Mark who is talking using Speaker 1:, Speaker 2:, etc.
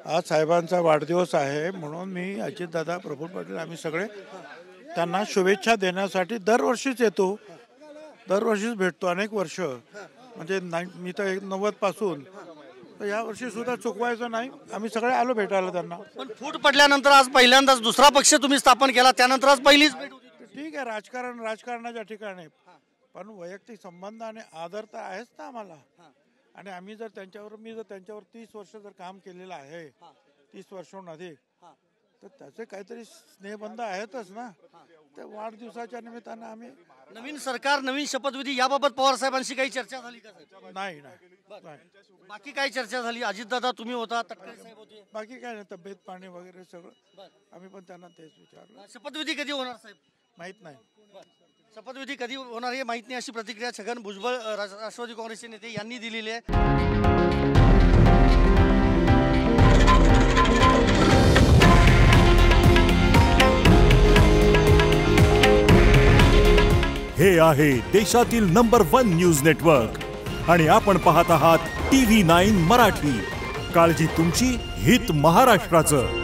Speaker 1: आज साहेबांचा वाढदिवस आहे म्हणून मी अजितदादा, प्रफुल्ल पटेल आम्ही सगळे त्यांना शुभेच्छा देण्यासाठी दरवर्षीच येतो, दरवर्षीच भेटतो अनेक वर्ष, म्हणजे मी तर 90 पासून, तर यावर्षी सुद्धा चुकवायचं नाही, आम्ही सगळे आलो भेटायला त्यांना.
Speaker 2: पण फूट पडल्यानंतर आज पहिल्यांदाच दुसरा पक्ष तुम्ही स्थापन केला, त्यानंतर आज पहिलीच भेट होती.
Speaker 1: ठीक आहे, राजकारण राजकारणाच्या ठिकाणी, पण वैयक्तिक संबंध आणि आदर तर आहेच ना आम्हाला. आणि आम्ही जर त्यांच्यावर 30 वर्ष जर काम केलेलं आहे, 30 वर्षाहून अधिक, तर त्याचे काहीतरी स्नेहबंध आहेतच ना. त्या वाढदिवसाच्या निमित्तानं आम्ही
Speaker 2: नवीन सरकार, नवीन शपथविधी याबाबत पवार साहेबांशी काही चर्चा झाली का?
Speaker 1: नाही.
Speaker 2: बाकी काय चर्चा झाली? अजितदादा तुम्ही होता, तटकरे साहेब होते,
Speaker 1: बाकी काय नाही, तब्येत पाणी वगैरे सगळं आम्ही पण त्यांना तेच विचारलं.
Speaker 2: शपथविधी कधी होणार साहेब?
Speaker 1: माहित नाही.
Speaker 2: शपथविधी कधी होणार हे माहित नाही, अशी प्रतिक्रिया छगन भुजबळ राष्ट्रवादी काँग्रेसचे नेते यांनी दिलेली आहे.
Speaker 3: हे आहे देशातील नंबर 1 न्यूज नेटवर्क आणि आपण पाहत आहात TV9 मराठी. काळजी तुमची, हित महाराष्ट्राचं.